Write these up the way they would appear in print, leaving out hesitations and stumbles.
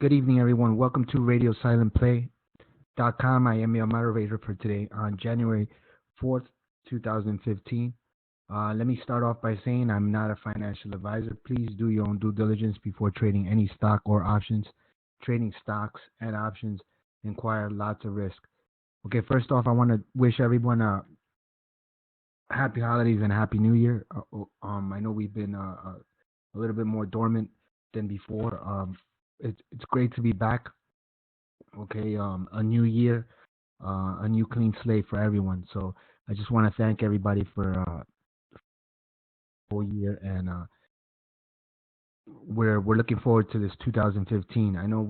Good evening, everyone. Welcome to RadioSilentPlay.com. I am your moderator for today on January 4th, 2015. Let me start off by saying I'm not a financial advisor. Please do your own due diligence before trading any stock or options. Trading stocks and options require lots of risk. Okay, first off, I want to wish everyone a happy holidays and a happy new year. I know we've been a little bit more dormant than before. It's great to be back. Okay, a new year, a new clean slate for everyone. So I just want to thank everybody for whole year, and we're looking forward to this 2015. I know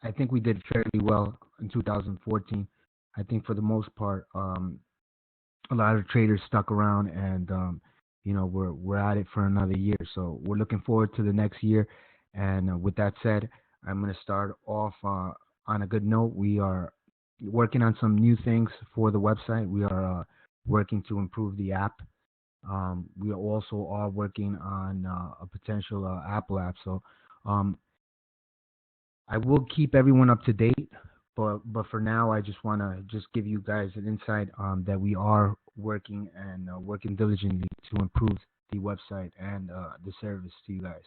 I think we did fairly well in 2014. I think for the most part, a lot of traders stuck around, and we're at it for another year. So we're looking forward to the next year. And with that said, I'm going to start off on a good note. We are working on some new things for the website. We are working to improve the app. We also are working on a potential Apple app. So I will keep everyone up to date. But for now, I just want to give you guys an insight that we are working diligently to improve the website and the service to you guys.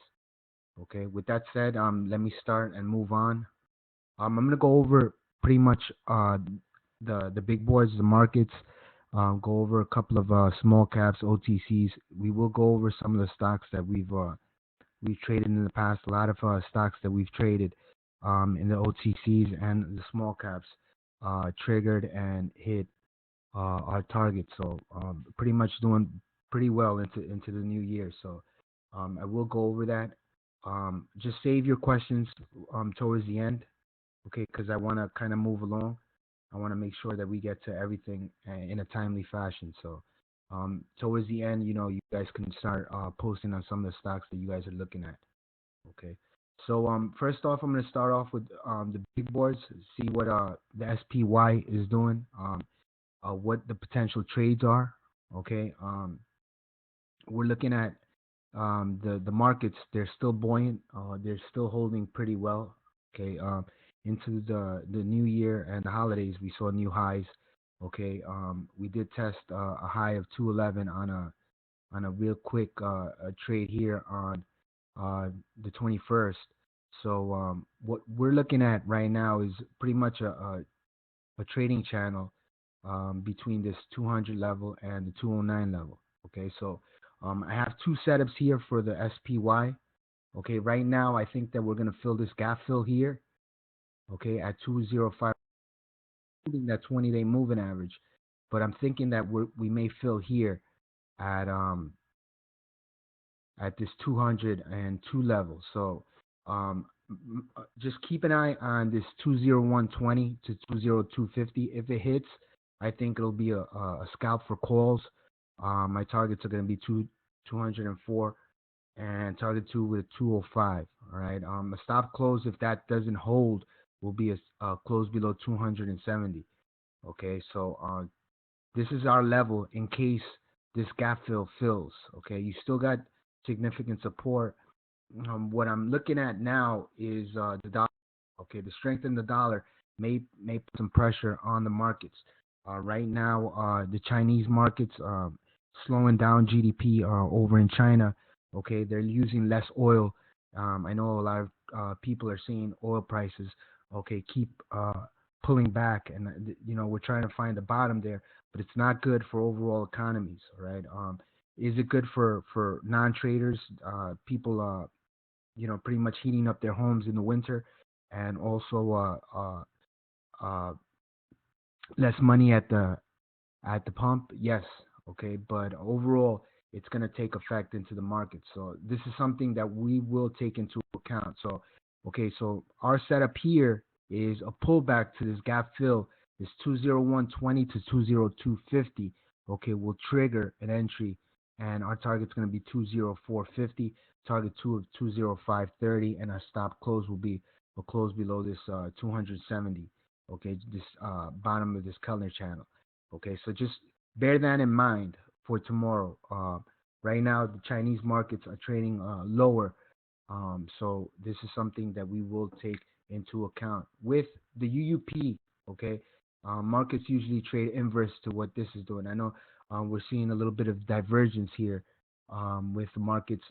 Okay. With that said, let me start and move on. I'm gonna go over pretty much the big boards, the markets. Go over a couple of small caps, OTCs. We will go over some of the stocks that we've traded in the past. A lot of stocks that we've traded in the OTCs and the small caps triggered and hit our target. So pretty much doing pretty well into the new year. So I will go over that. Just save your questions towards the end, okay? Because I want to kind of move along. I want to make sure that we get to everything in a timely fashion. So towards the end, you guys can start posting on some of the stocks that you guys are looking at, okay? So first off, I'm going to start off with the big boards, see what the SPY is doing, what the potential trades are, okay? We're looking at the markets. They're still buoyant. They're still holding pretty well, okay? Into the new year and the holidays, we saw new highs, okay? We did test a high of 211 on a real quick trade here on the 21st. So what we're looking at right now is pretty much a trading channel between this 200 level and the 209 level. Okay, so I have two setups here for the SPY. Okay, right now I think that we're going to fill this gap fill here. Okay, at 205, that 20-day moving average. But I'm thinking that we may fill here at this 202 level. So just keep an eye on this 201.20 to 202.50. If it hits, I think it'll be a scalp for calls. My targets are going to be 204 and target 2 with 205. All right. A stop close, if that doesn't hold, will be a close below 270. Okay. So this is our level in case this gap fill fills. Okay. You still got significant support. What I'm looking at now is the dollar. Okay. The strength in the dollar may put some pressure on the markets. Right now, the Chinese markets slowing down GDP over in China. Okay, they're using less oil. I know a lot of people are seeing oil prices, okay, keep pulling back, and we're trying to find the bottom there, but it's not good for overall economies. All right, is it good for non-traders? People, pretty much heating up their homes in the winter, and also less money at the pump. Yes, okay, but overall it's going to take effect into the market. So this is something that we will take into account. So okay, so our setup here is a pullback to this gap fill is 201.20 to 202.50. Okay, we'll trigger an entry, and our target's going to be 204.50, target 2 of 205.30, and our stop close will be a close below this 270. Okay, this bottom of this Kellner channel. Okay, so just bear that in mind for tomorrow. Right now, the Chinese markets are trading lower, so this is something that we will take into account. With the UUP, okay, markets usually trade inverse to what this is doing. I know we're seeing a little bit of divergence here with the markets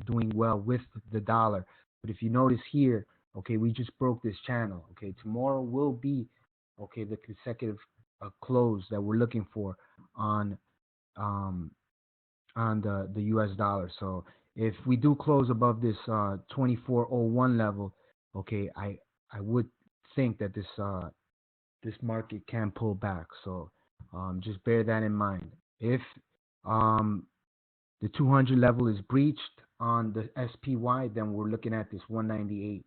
doing well with the dollar. But if you notice here, okay, we just broke this channel. Okay, tomorrow will be, okay, the consecutive close that we're looking for on um, the U.S. dollar. So if we do close above this 2401 level, okay, I would think that this market can pull back. So just bear that in mind. If um, the 200 level is breached on the SPY, then we're looking at this 198,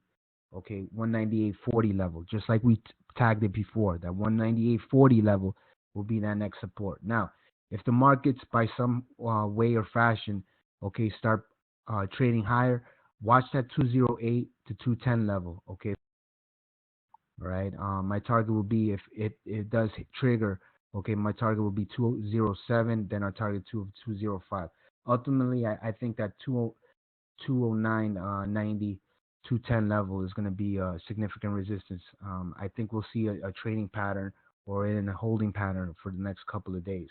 okay, 198.40 level, just like we tagged it before. That 198.40 level will be that next support. Now, if the markets by some way or fashion, okay, start trading higher, watch that 208 to 210 level, okay. All right. My target will be, if it does trigger, okay, my target will be 207, then our target 205. Ultimately, I think that 209, 90, 210 level is going to be a significant resistance. I think we'll see a trading pattern or in a holding pattern for the next couple of days.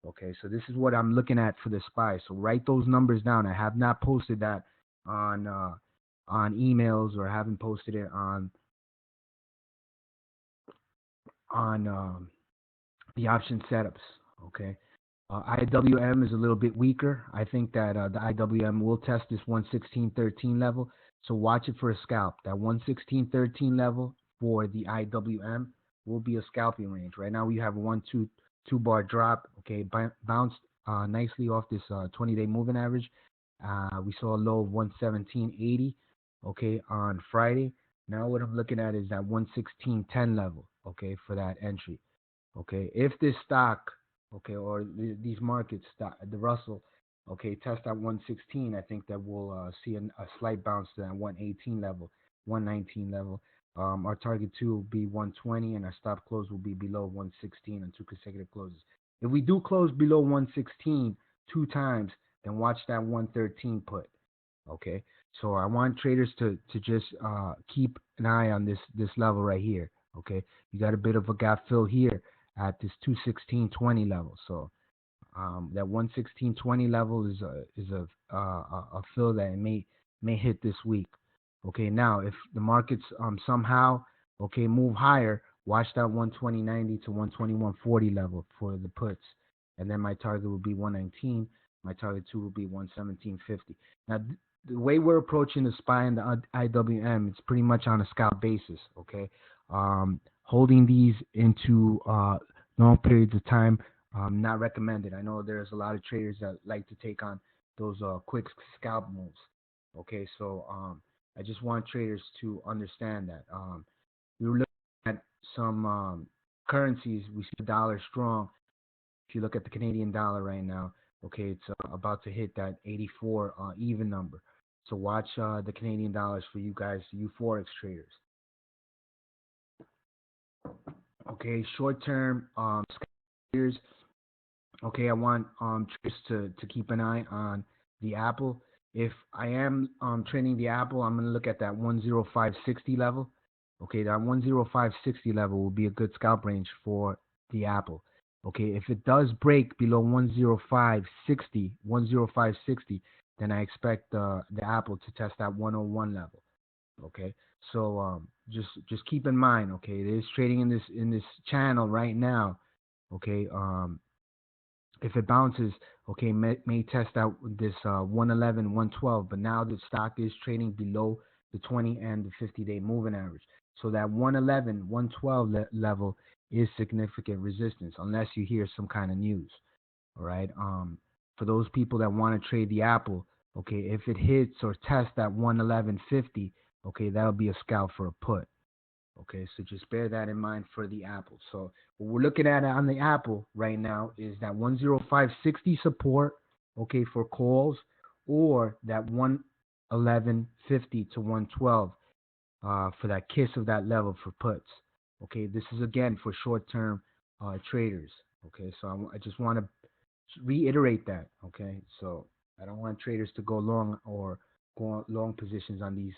Okay, so this is what I'm looking at for the SPY. So write those numbers down. I have not posted that on emails, or haven't posted it on the option setups. Okay. IWM is a little bit weaker. I think that the IWM will test this 116.13 level. So watch it for a scalp. That 116.13 level for the IWM will be a scalping range. Right now we have a 1-2 bar drop. Okay, bounced nicely off this 20-day moving average. We saw a low of 117.80. Okay, on Friday. Now what I'm looking at is that 116.10 level. Okay, for that entry. Okay, if this stock, okay, or these markets, the Russell, okay, test at 116, I think that we'll see a slight bounce to that 118 level, 119 level. Our target two will be 120, and our stop close will be below 116 on 2 consecutive closes. If we do close below 116 2 times, then watch that 113 put. Okay, so I want traders to just keep an eye on this level right here. Okay, you got a bit of a gap fill here at this 216.20 level. So that 116.20 level is a fill that it may hit this week. Okay, now if the markets somehow move higher, watch that 120.90 to 121.40 level for the puts, and then my target will be 119. My target two will be 117.50. Now the way we're approaching the SPY and the IWM, it's pretty much on a scalp basis. Okay, holding these into long periods of time, not recommended. I know there's a lot of traders that like to take on those quick scalp moves. Okay, so I just want traders to understand that. We were looking at some currencies. We see the dollar strong. If you look at the Canadian dollar right now, okay, it's about to hit that 84 even number. So watch the Canadian dollars for you guys, you Forex traders. Okay, short term traders. Okay, I want traders to keep an eye on the Apple. If I am trading the Apple, I'm going to look at that 105.60 level. Okay, that 105.60 level will be a good scalp range for the Apple. Okay, if it does break below 105.60, then I expect the Apple to test that 101 level. Okay, so just keep in mind. Okay, it is trading in this channel right now. Okay, if it bounces, okay, may test out this 111, 112, but now the stock is trading below the 20 and the 50-day moving average. So that 111, 112 level is significant resistance unless you hear some kind of news. All right. For those people that want to trade the Apple, okay, if it hits or tests that 111.50, okay, that'll be a scalp for a put. Okay, so just bear that in mind for the Apple. So what we're looking at on the Apple right now is that 105.60 support, okay, for calls, or that 111.50 to 112 for that kiss of that level for puts. Okay, this is again for short-term traders. Okay, so I just want to reiterate that. Okay, so I don't want traders to go long or go long positions on these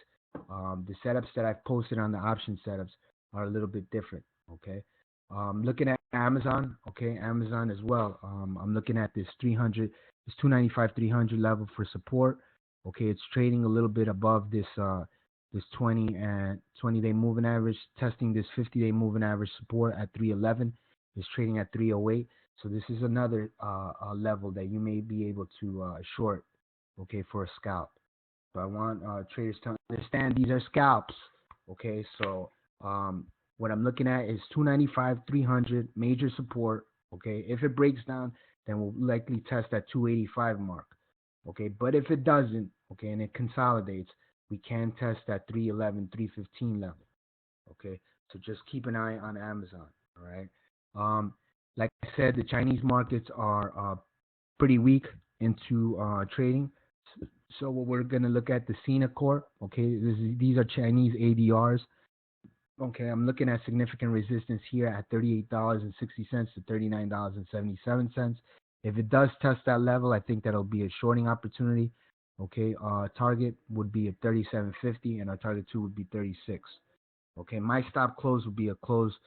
The setups that I've posted on the option setups are a little bit different. Okay. Looking at Amazon, okay, Amazon as well. I'm looking at this 300, this 295, 300 level for support. Okay, it's trading a little bit above this 20-day moving average, testing this 50-day moving average support at 311. It's trading at 308. So this is another level that you may be able to short, okay, for a scalp. So I want traders to understand these are scalps. Okay, so what I'm looking at is 295, 300 major support. Okay, if it breaks down, then we'll likely test that 285 mark. Okay, but if it doesn't, okay, and it consolidates, we can test that 311, 315 level. Okay, so just keep an eye on Amazon. All right. Like I said, the Chinese markets are pretty weak into trading. So what we're gonna look at the Sina Core. Okay, these are Chinese ADRs. Okay, I'm looking at significant resistance here at $38.60 to $39.77. If it does test that level, I think that'll be a shorting opportunity. Okay, target would be at 37.50, and our target two would be 36. Okay, my stop close would be a close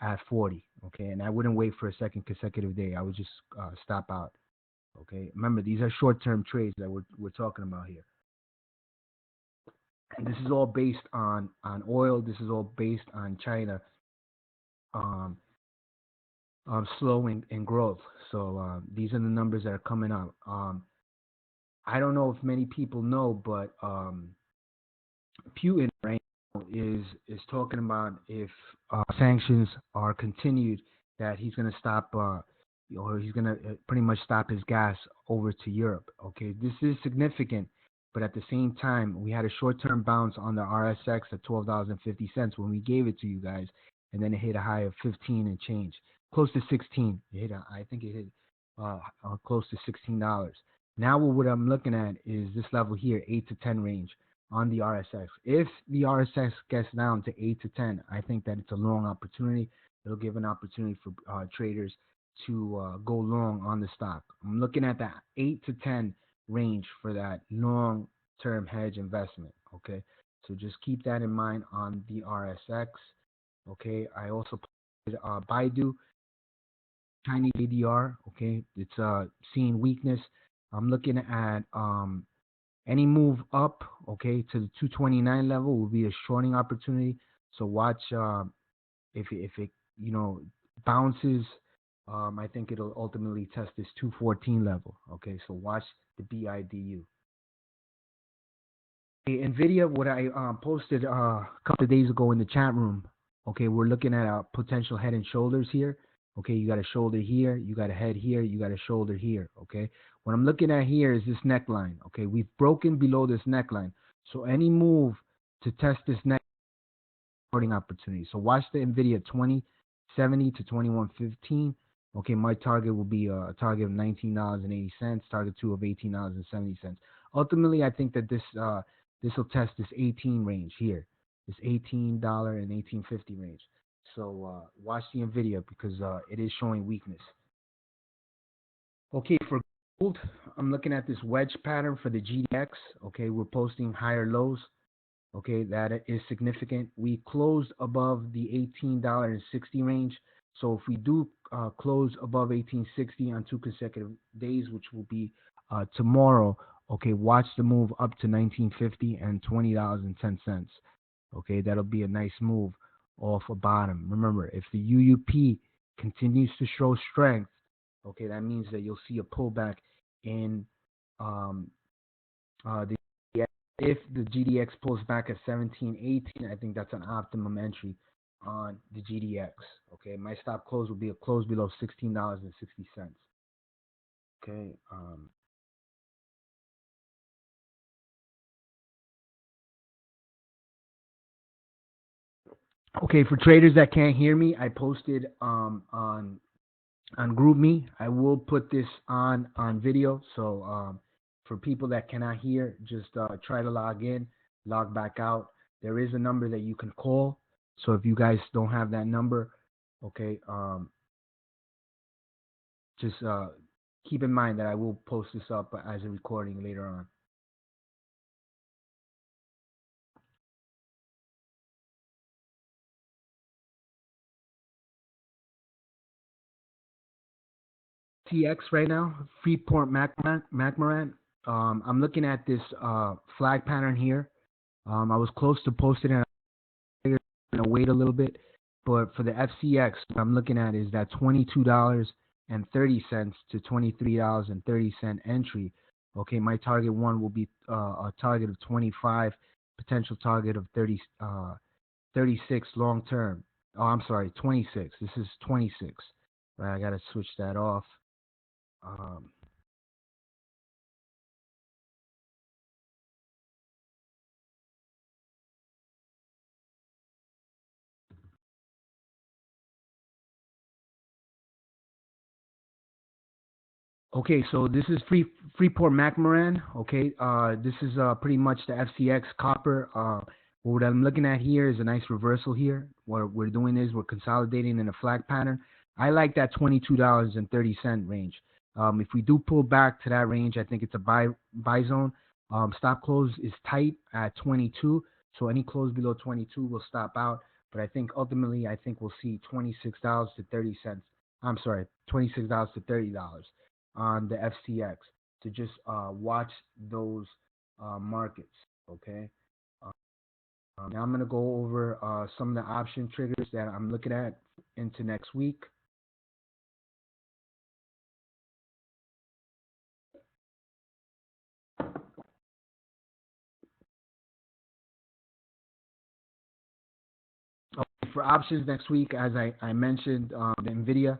at 40. Okay, and I wouldn't wait for a second consecutive day. I would just stop out. Okay, remember these are short-term trades that we're talking about here, and this is all based on oil. This is all based on China um, slowing in growth. So these are the numbers that are coming up. I don't know if many people know, but Putin right now is talking about if sanctions are continued, that he's going to stop, or he's going to pretty much stop his gas over to Europe. Okay, this is significant, but at the same time, we had a short-term bounce on the RSX at $12.50 when we gave it to you guys, and then it hit a high of 15 and change, close to 16. I think it hit close to $16. Now what I'm looking at is this level here, 8 to 10 range on the RSX. If the RSX gets down to 8 to 10, I think that it's a long opportunity. It'll give an opportunity for traders to go long on the stock. I'm looking at that 8 to 10 range for that long-term hedge investment. Okay, so just keep that in mind on the RSX. Okay, I also put Baidu, Chinese ADR. Okay, it's seeing weakness. I'm looking at any move up, okay, to the 229 level will be a shorting opportunity. So watch if it bounces. I think it'll ultimately test this 214 level. Okay, so watch the BIDU. Hey, Nvidia, what I posted a couple of days ago in the chat room. Okay, we're looking at a potential head and shoulders here. Okay, you got a shoulder here, you got a head here, you got a shoulder here. Okay, what I'm looking at here is this neckline. Okay, we've broken below this neckline. So any move to test this neck shorting opportunity. So watch the Nvidia 2070 to 2115. Okay, my target will be a target of $19.80, target two of $18.70. Ultimately, I think that this will test this 18 range here, this $18 and $18.50 range. So watch the Nvidia because it is showing weakness. Okay, for gold, I'm looking at this wedge pattern for the GDX. Okay, we're posting higher lows. Okay, that is significant. We closed above the $18.60 range. So if we do close above $18.60 on 2 consecutive days, which will be tomorrow, okay, watch the move up to $19.50 and $20.10. Okay, that'll be a nice move off a bottom. Remember, if the UUP continues to show strength, okay, that means that you'll see a pullback in the if the GDX pulls back at 17.18, I think that's an optimum entry on the GDX. Okay, my stop close will be a close below $16.60. Okay. Okay, for traders that can't hear me, I posted on GroupMe. I will put this on video. So for people that cannot hear, just try to log in, log back out. There is a number that you can call. So if you guys don't have that number, okay, just keep in mind that I will post this up as a recording later on. TX right now, Freeport McMoran. I'm looking at this flag pattern here. I was close to posting it. I'm gonna wait a little bit, but for the FCX, what I'm looking at is that $22.30 to $23.30 entry. Okay, my target one will be a target of 25, potential target of 36 long term. Oh, I'm sorry, 26. This is 26. Right, I gotta switch that off. Um, Okay, so this is Freeport McMoran. Okay, this is pretty much the FCX copper. What I'm looking at here is a nice reversal here. What we're doing is we're consolidating in a flag pattern. I like that $22.30 range. If we do pull back to that range, I think it's a buy zone. Stop close is tight at 22, so any close below 22 will stop out. But I think ultimately, I think we'll see $26.30. I'm sorry, $26 to $30 on the FCX to just watch those markets. Okay. Now I'm going to go over some of the option triggers that I'm looking at into next week. For options next week, as I mentioned, the NVIDIA,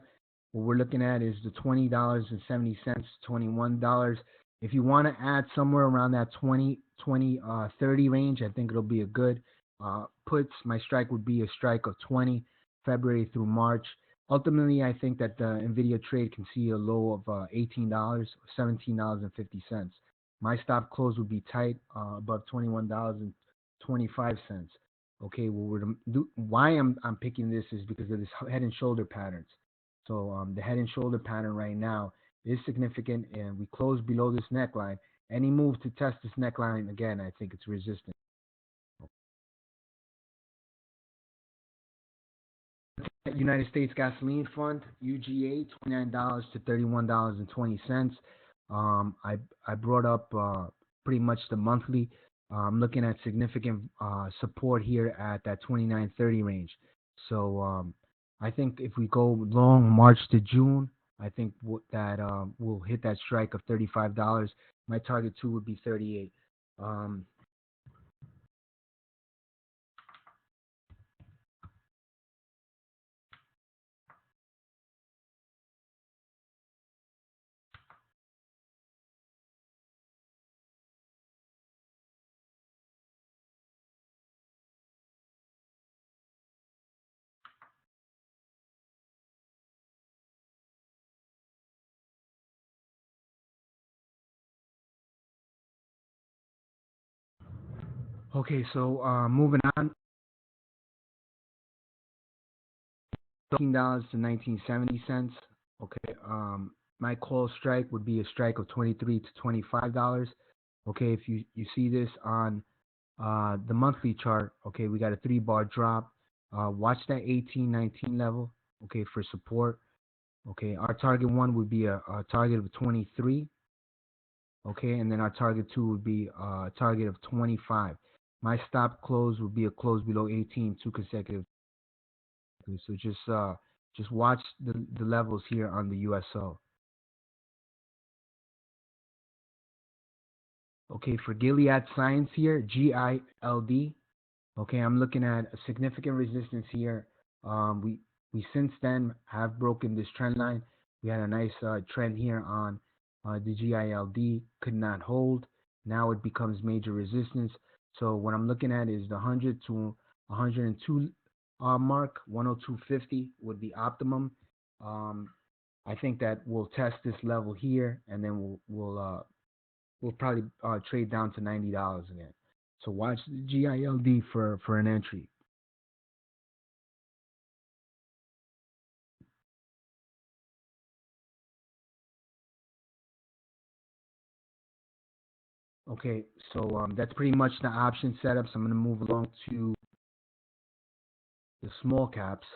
what we're looking at is the $20.70, $21. If you want to add somewhere around that 30 range, I think it'll be a good puts. My strike would be a strike of 20 February through March. Ultimately, I think that the NVIDIA trade can see a low of $18, $17.50. My stop close would be tight above $21.25. Okay, why I'm picking this is because of this head and shoulder patterns. So the head and shoulder pattern right now is significant, and we close below this neckline. Any move to test this neckline again, I think it's resistant. United States Gasoline Fund, UGA, $29 to $31.20. I brought up pretty much the monthly. I'm looking at significant support here at that 29.30 range. So I think if we go long March to June, I think that we'll hit that strike of $35. My target two would be 38. Okay, so moving on, $13 to 19.70. Okay, my call strike would be a strike of 23 to $25. Okay, if you see this on the monthly chart, okay, we got a 3-bar drop. Watch that 18-19 level, okay, for support. Okay, our target one would be a target of 23. Okay, and then our target two would be a target of 25. My stop close would be a close below 18, 2 consecutive. So just watch the levels here on the USO. Okay, for Gilead Science here, GILD. Okay, I'm looking at a significant resistance here. We since then have broken this trend line. We had a nice trend here on the GILD, could not hold. Now it becomes major resistance. So what I'm looking at is the 100 to 102 mark. 102.50 would be optimum. I think that we'll test this level here, and then we'll probably trade down to $90 again. So watch the GILD for an entry. Okay, so that's pretty much the option setup. So I'm going to move along to the small caps.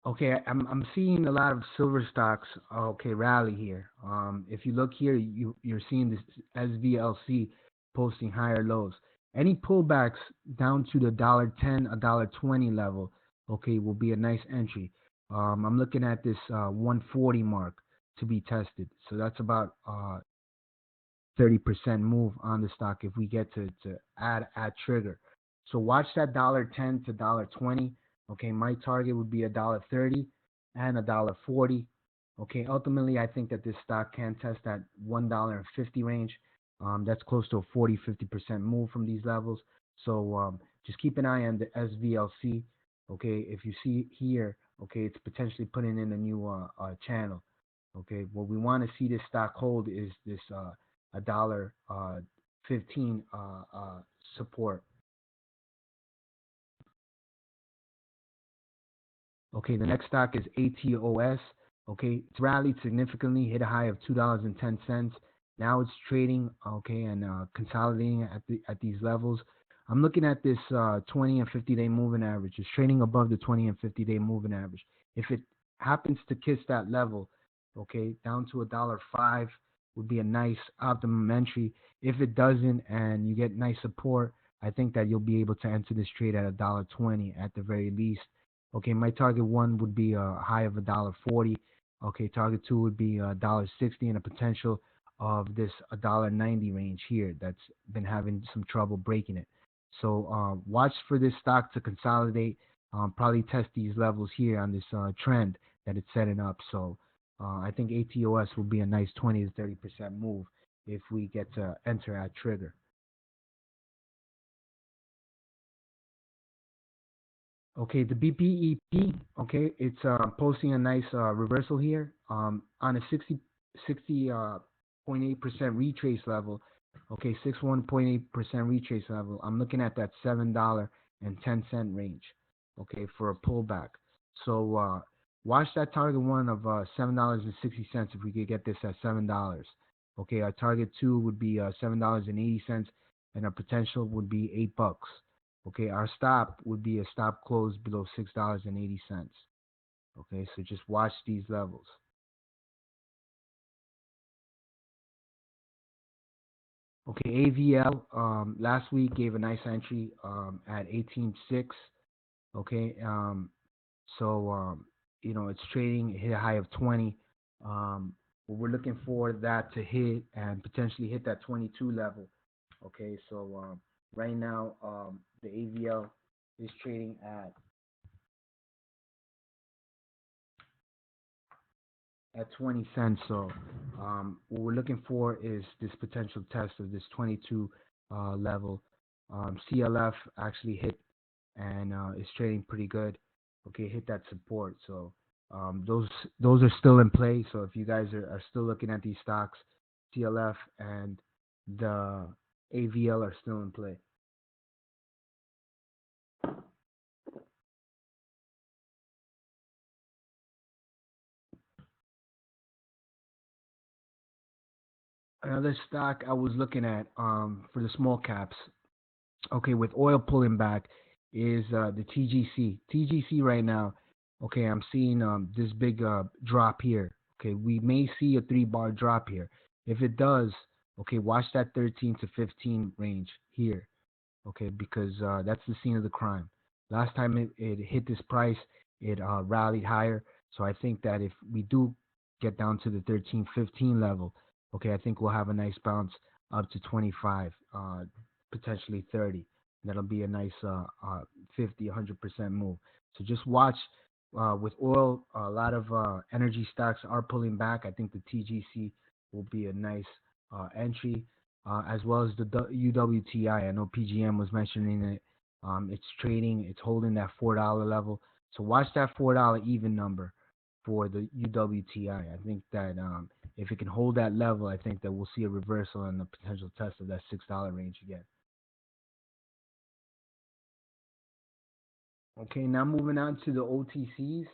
Okay, I'm seeing a lot of silver stocks. Okay, rally here. If you look here, you're seeing this SVLC posting higher lows. Any pullbacks down to the $1.10, $1.20 level, okay, will be a nice entry. I'm looking at this 140 mark to be tested. So that's about 30% move on the stock if we get to add trigger. So watch that $1.10 to $1.20. Okay, my target would be $1.30 and $1.40. Okay, ultimately I think that this stock can test that $1.50 range. That's close to a 40-50% move from these levels. So just keep an eye on the SVLC. Okay, if you see here, okay, it's potentially putting in a new channel. Okay, what we want to see this stock hold is this $1.15 support. Okay, the next stock is ATOS. Okay, it's rallied significantly, hit a high of $2.10. Now it's trading, okay, and consolidating at these levels. I'm looking at this 20 and 50-day moving average. It's trading above the 20 and 50-day moving average. If it happens to kiss that level, okay, down to $1.05 would be a nice optimum entry. If it doesn't and you get nice support, I think that you'll be able to enter this trade at $1.20 at the very least. Okay, my target one would be a high of $1.40. Okay, target two would be $1.60 and a potential of this $1.90 range here that's been having some trouble breaking it. So watch for this stock to consolidate, probably test these levels here on this trend that it's setting up. So I think ATOS will be a nice 20 to 30% move if we get to enter at trigger. Okay, the BPEP, okay, it's posting a nice reversal here on a 60.8% retrace level. Okay, 61.8% retrace level. I'm looking at that $7.10 range. Okay, for a pullback. So watch that target one of $7.60 if we could get this at $7. Okay, our target two would be $7.80, and our potential would be $8. Okay, our stop would be a stop close below $6.80. Okay, so just watch these levels. Okay, AVL last week gave a nice entry at 18.6. Okay, so it's trading, it hit a high of 20. We're looking for that to hit and potentially hit that 22 level. Okay, so right now the AVL is trading at 20 cents. So what we're looking for is this potential test of this 22 level. CLF actually hit and is trading pretty good. Okay, hit that support. So those are still in play. So if you guys are still looking at these stocks, CLF and the AVL are still in play. Another stock I was looking at for the small caps, okay, with oil pulling back, is the TGC. TGC right now, okay, I'm seeing this big drop here. Okay, we may see a 3-bar drop here. If it does, okay, watch that 13 to 15 range here. Okay, because that's the scene of the crime. Last time it hit this price, it rallied higher. So I think that if we do get down to the 13, 15 level, okay, I think we'll have a nice bounce up to 25, potentially 30. That'll be a nice 50, 100% move. So just watch with oil. A lot of energy stocks are pulling back. I think the TGC will be a nice entry, as well as the UWTI. I know PGM was mentioning it. It's trading. It's holding that $4 level. So watch that $4 even number for the UWTI. I think that if it can hold that level, I think that we'll see a reversal and the potential test of that $6 range again. Okay, now moving on to the OTCs.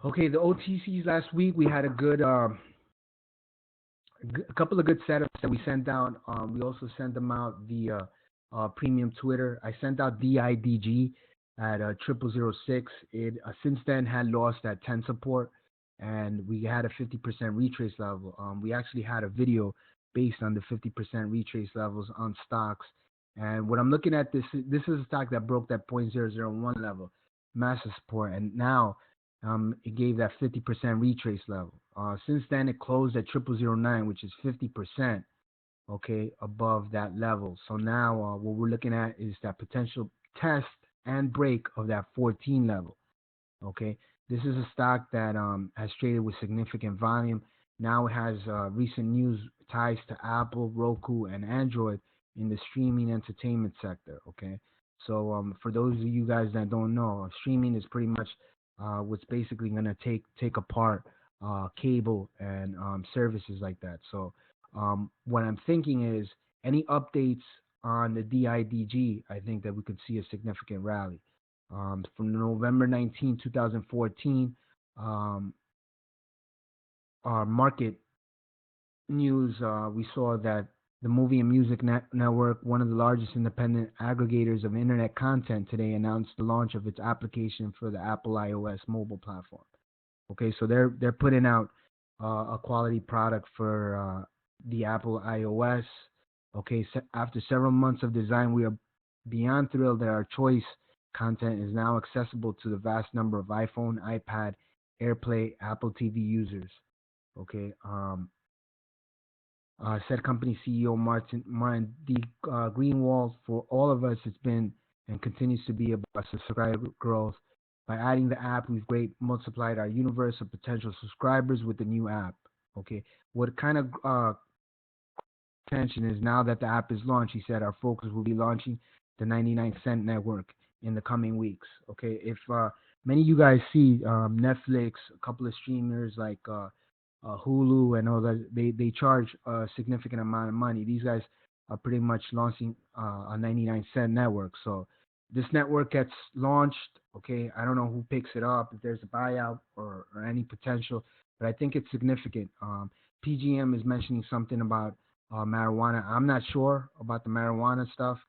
Okay, the OTCs last week we had a couple of good setups that we sent out. We also sent them out via premium Twitter. I sent out DIDG at 0006. It since then had lost that 10 support, and we had a 50% retrace level. We actually had a video based on the 50% retrace levels on stocks. And what I'm looking at, this is a stock that broke that 0.001 level, massive support, and now it gave that 50% retrace level. Since then, it closed at 0009, which is 50%, okay, above that level. So now what we're looking at is that potential test and break of that 14 level. Okay, this is a stock that has traded with significant volume. Now it has recent news ties to Apple, Roku, and Android in the streaming entertainment sector. Okay, so for those of you guys that don't know, streaming is pretty much what's basically going to take apart cable and services like that. So what I'm thinking is any updates on the DIDG, I think that we could see a significant rally. From November 19, 2014, our market news, we saw that the Movie and Music Network, one of the largest independent aggregators of internet content today, announced the launch of its application for the Apple iOS mobile platform. Okay, so they're putting out a quality product for the Apple iOS. Okay, so after several months of design, we are beyond thrilled that our choice content is now accessible to the vast number of iPhone, iPad, AirPlay, Apple TV users. Okay, said company CEO Martin D. Greenwald, for all of us, it's been and continues to be about subscriber growth. By adding the app, we've greatly multiplied our universe of potential subscribers with the new app. Okay, what kind of attention is now that the app is launched, he said our focus will be launching the 99-cent network in the coming weeks. Okay, if many of you guys see Netflix, a couple of streamers like Hulu and all that, they charge a significant amount of money. These guys are pretty much launching a 99-cent network. So this network gets launched. Okay, I don't know who picks it up, if there's a buyout or any potential, but I think it's significant. PGM is mentioning something about marijuana. I'm not sure about the marijuana stuff,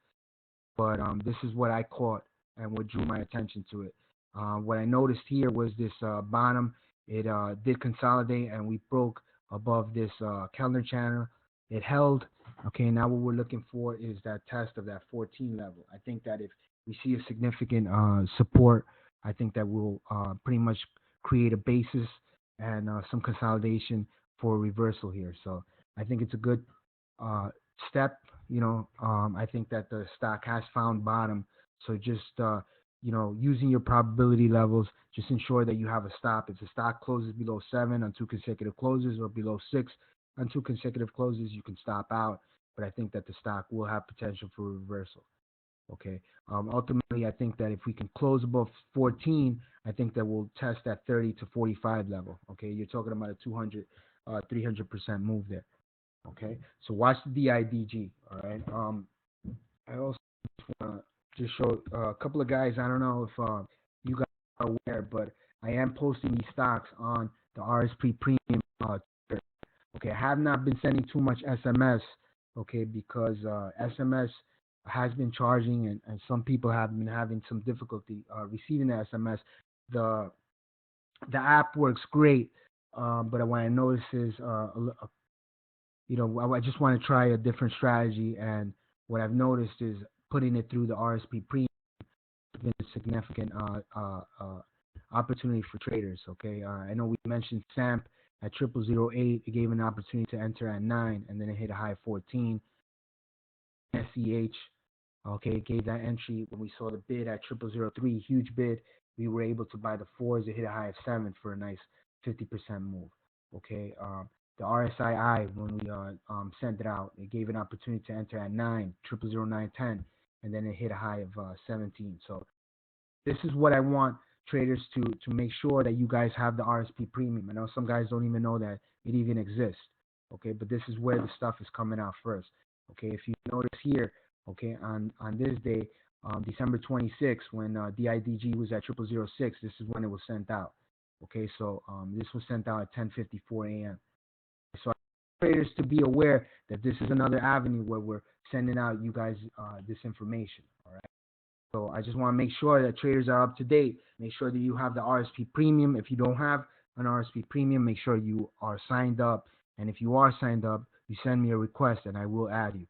but this is what I caught and what drew my attention to it. What I noticed here was this bottom. It did consolidate, and we broke above this calendar channel. It held. Okay, now what we're looking for is that test of that 14 level. I think that if we see a significant support, I think that we'll pretty much create a basis and some consolidation for a reversal here. So I think it's a good step. I think that the stock has found bottom. So just using your probability levels, just ensure that you have a stop. If the stock closes below 7 on 2 consecutive closes or below 6 on 2 consecutive closes, you can stop out. But I think that the stock will have potential for reversal. Okay. Ultimately, I think that if we can close above 14, I think that we'll test that 30 to 45 level. Okay. You're talking about a 200, 300% move there. Okay. So watch the DIDG. All right. I also want to just show a couple of guys. I don't know if you guys are aware, but I am posting these stocks on the RSPpremium Twitter. Okay. I have not been sending too much SMS. Okay, because SMS has been charging, and some people have been having some difficulty receiving the SMS. The app works great, but what I notice is, I just want to try a different strategy, and what I've noticed is putting it through the RSP Premium has been a significant opportunity for traders. Okay, I know we mentioned SAMP at 0008. It gave an opportunity to enter at 9, and then it hit a high of 14. SEH, okay, it gave that entry when we saw the bid at 0003, huge bid. We were able to buy the 4s. It hit a high of 7 for a nice 50% move. Okay, the RSII, when we sent it out, it gave an opportunity to enter at 9, 000910, and then it hit a high of 17. So this is what I want traders to make sure that you guys have the RSP Premium. I know some guys don't even know that it even exists. Okay, but this is where the stuff is coming out first. Okay, if you notice here, okay, on this day, December 26th, when DIDG was at 0006, this is when it was sent out. Okay, so this was sent out at 10:54 a.m. So I want traders to be aware that this is another avenue where we're sending out you guys this information. All right. So I just want to make sure that traders are up to date. Make sure that you have the RSP Premium. If you don't have an RSP Premium, make sure you are signed up. And if you are signed up, you send me a request and I will add you.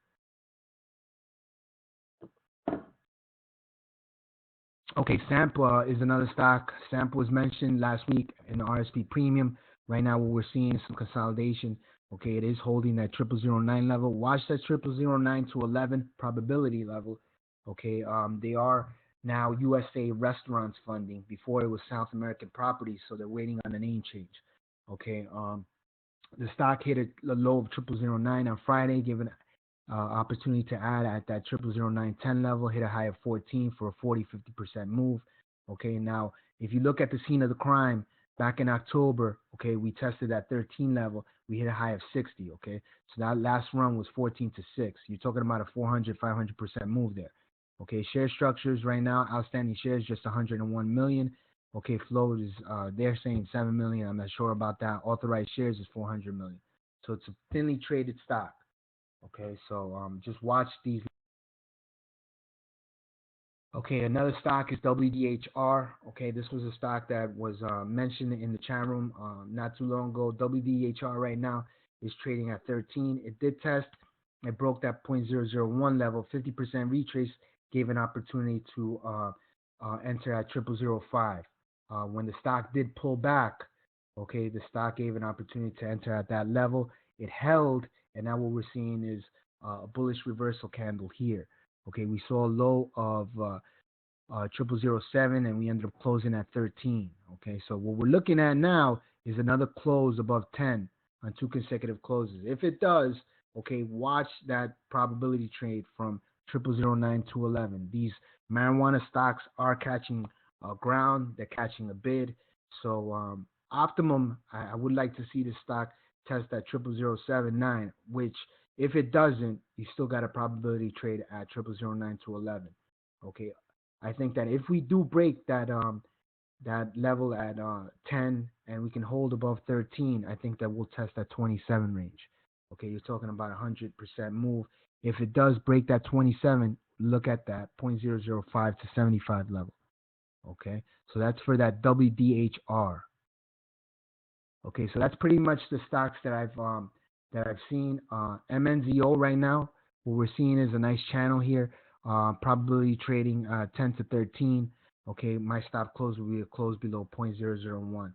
Okay, SAMP is another stock. SAMP was mentioned last week in the RSP Premium. Right now, what we're seeing is some consolidation. Okay, it is holding that 0009 level. Watch that 0009 to 11 probability level. Okay, they are now USA Restaurants funding. Before it was South American Properties, so they're waiting on a name change. Okay, the stock hit a low of 0009 on Friday, giving opportunity to add at that 000910 level, hit a high of 14 for a 40-50% move. Okay, now if you look at the scene of the crime back in October, okay, we tested that 13 level, we hit a high of 60. Okay, so that last run was 14 to 6. You're talking about a 400-500% move there. Okay, share structures right now, outstanding shares just 101 million. Okay, float is they're saying 7 million. I'm not sure about that. Authorized shares is 400 million. So it's a thinly traded stock. Okay, so just watch these. Okay, another stock is WDHR. Okay, this was a stock that was mentioned in the chat room not too long ago. WDHR right now is trading at 13. It did test. It broke that 0.001 level. 50% retrace gave an opportunity to enter at 0005. When the stock did pull back, okay, the stock gave an opportunity to enter at that level. It held, and now what we're seeing is a bullish reversal candle here. Okay, we saw a low of 0007, and we ended up closing at 13. Okay, so what we're looking at now is another close above 10 on 2 consecutive closes. If it does, okay, watch that probability trade from 0009 to 11. These marijuana stocks are catching ground. They're catching a bid. So optimum, I would like to see the stock test that 0079, which if it doesn't, you still got a probability trade at 0009 to 11. Okay, I think that if we do break that that level at 10 and we can hold above 13, I think that we'll test that 27 range. Okay, you're talking about 100% move. If it does break that 27, look at that 0.005 to 75 level. Okay, so that's for that WDHR. Okay, so that's pretty much the stocks that I've seen. MNZO right now, what we're seeing is a nice channel here. Probably trading 10 to 13. Okay, my stop close will be a close below 0.001.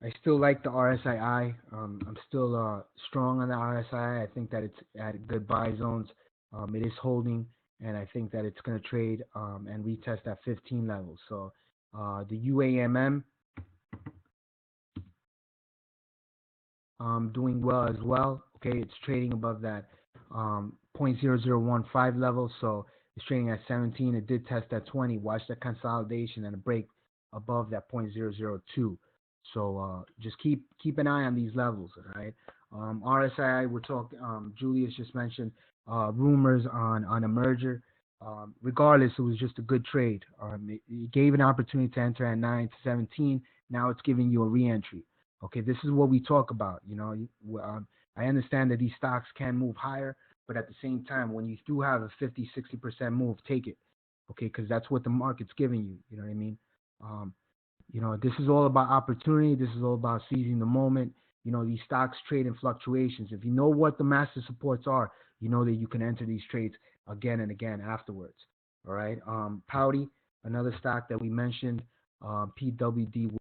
I still like the RSII. I'm still strong on the RSII. I think that it's at good buy zones. It is holding, and I think that it's going to trade and retest at 15 levels. So the UAMM doing well as well. Okay, it's trading above that 0.0015 level, so it's trading at 17. It did test at 20. Watch that consolidation and a break above that 0.002. So just keep an eye on these levels. All right. RSI, we're talking. Julius just mentioned rumors on a merger. Regardless, it was just a good trade. It gave an opportunity to enter at 9 to 17. Now it's giving you a re-entry. Okay, this is what we talk about. You know, I understand that these stocks can move higher, but at the same time, when you do have a 50-60% move, take it. Okay, because that's what the market's giving you. You know what I mean? You know, this is all about opportunity. This is all about seizing the moment. You know, these stocks trade in fluctuations. If you know what the master supports are, you know that you can enter these trades again and again afterwards. All right. Pouty, another stock that we mentioned, PWDY.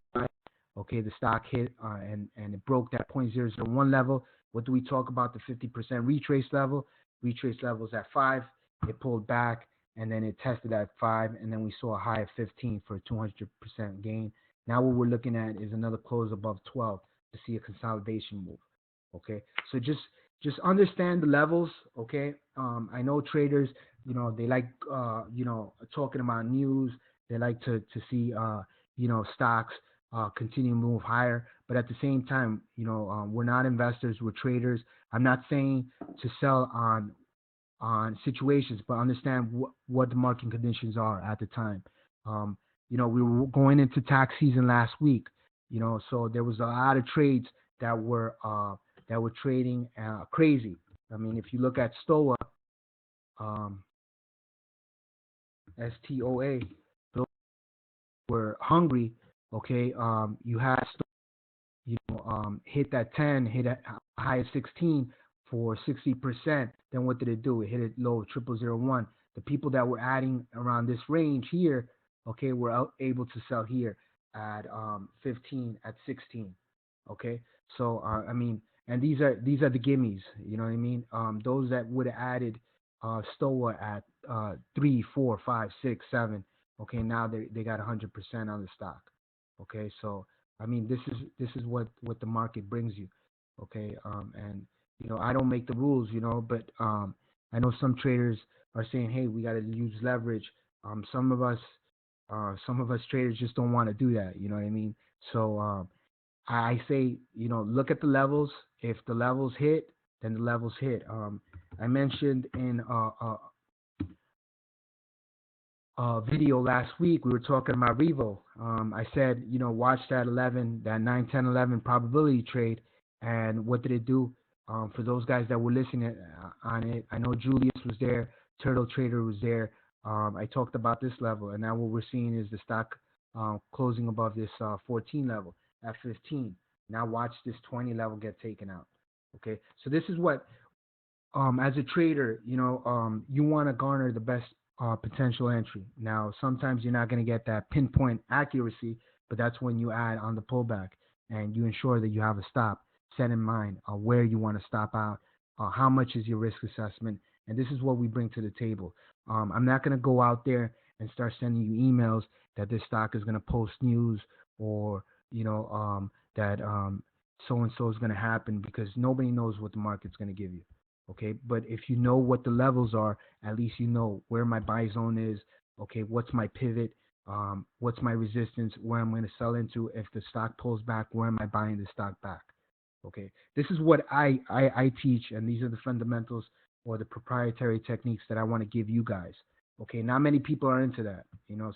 Okay, the stock hit and it broke that 0.001 level. What do we talk about? The 50% retrace level. Retrace level is at 5. It pulled back, and then it tested at 5, and then we saw a high of 15 for a 200% gain. Now what we're looking at is another close above 12 to see a consolidation move. Okay, so just understand the levels. Okay, I know traders, you know, they like you know, talking about news. They like to see you know, stocks continue to move higher, but at the same time, you know, we're not investors, we're traders. I'm not saying to sell on situations, but understand what the market conditions are at the time. You know, we were going into tax season last week, you know, so there was a lot of trades that were that were trading crazy. I mean, if you look at STOA, um, STOA, those were hungry. Okay, you had hit that 10, hit a high of 16 for 60%. Then what did it do? It hit it low, 0001. The people that were adding around this range here, okay, were able to sell here at 15, at 16. Okay, so I mean, and these are the gimmies. You know what I mean? Those that would have added STOA at 3, 4, 5, 6, 7. Okay, now they got 100% on the stock. Okay, so I mean, this is what the market brings you. Okay, and I don't make the rules, but I know some traders are saying, hey, we got to use leverage. Some of us traders just don't want to do that. You know what I mean? So I say, look at the levels. If the levels hit, then the levels hit. I mentioned in video last week, we were talking about Revo. I said, watch that 11, that 9, 10, 11 probability trade. And what did it do? For those guys that were listening on it, I know Julius was there, Turtle Trader was there. I talked about this level, and now what we're seeing is the stock closing above this 14 level at 15. Now watch this 20 level get taken out. Okay, so this is what, as a trader, you want to garner the best potential entry. Now, sometimes you're not going to get that pinpoint accuracy, but that's when you add on the pullback and you ensure that you have a stop set in mind, where you want to stop out, how much is your risk assessment, and this is what we bring to the table. I'm not going to go out there and start sending you emails that this stock is going to post news, or that so and so is going to happen, because nobody knows what the market's going to give you. Okay, but if you know what the levels are, at least you know where my buy zone is. Okay, what's my pivot? What's my resistance? Where I'm going to sell into? If the stock pulls back, where am I buying the stock back? Okay, this is what I teach, and these are the fundamentals or the proprietary techniques that I want to give you guys. Okay, not many people are into that.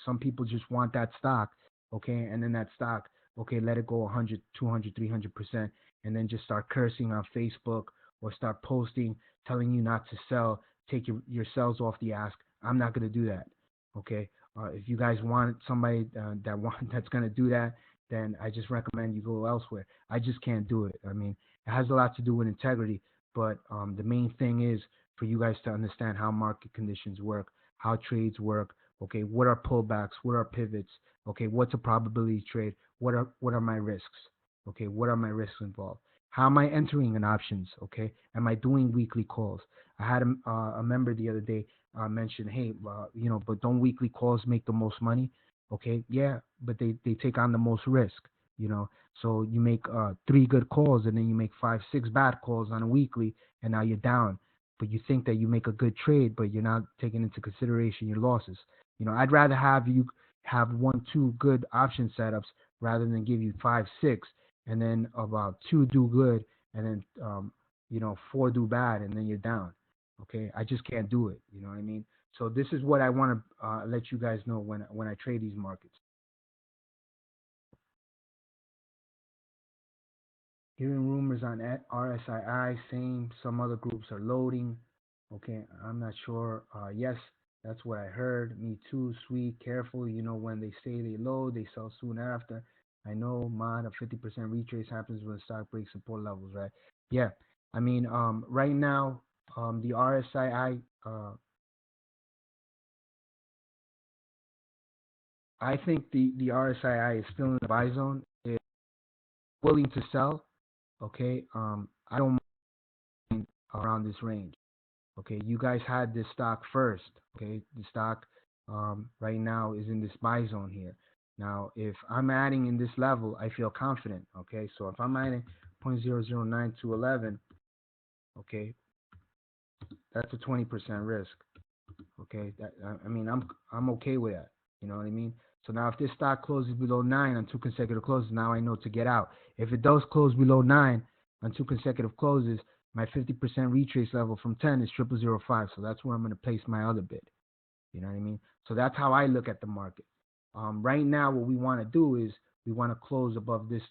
Some people just want that stock. Okay, and then that stock, okay, let it go 100, 200, 300%, and then just start cursing on Facebook or start posting telling you not to sell, take your sells off the ask. I'm not going to do that. Okay. If you guys want somebody that's going to do that, then I just recommend you go elsewhere. I just can't do it. I mean, it has a lot to do with integrity, but the main thing is for you guys to understand how market conditions work, how trades work. Okay, what are pullbacks? What are pivots? Okay, what's a probability trade? What are my risks? Okay, what are my risks involved? How am I entering in options? Okay, am I doing weekly calls? I had a member the other day mention, hey, but don't weekly calls make the most money? Okay, yeah, but they take on the most risk. So you make 3 good calls, and then you make 5, 6 bad calls on a weekly, and now you're down. But you think that you make a good trade, but you're not taking into consideration your losses. I'd rather have you have 1, 2 good option setups rather than give you 5, 6, and then about 2 do good, and then 4 do bad, and then you're down. Okay, I just can't do it. You know what I mean? So this is what I want to let you guys know when I trade these markets. Hearing rumors on RSII, saying some other groups are loading. Okay, I'm not sure. Yes, that's what I heard. Me too. Sweet, careful. When they say they load, they sell soon after. I know, mod, a 50% retrace happens when the stock breaks support levels, right? Yeah. I mean, right now, the RSII, I think the RSII is still in the buy zone. It's willing to sell. Okay. I don't mind around this range. Okay, you guys had this stock first. Okay, the stock right now is in this buy zone here. Now, if I'm adding in this level, I feel confident. Okay, so if I'm adding 0.009 to 11, okay, that's a 20% risk. Okay, I mean, I'm okay with that. You know what I mean? So now, if this stock closes below 9 on 2 consecutive closes, now I know to get out. If it does close below 9 on 2 consecutive closes, my 50% retrace level from 10 is 0005. So that's where I'm going to place my other bid. You know what I mean? So that's how I look at the market. Right now, what we want to do is we want to close above this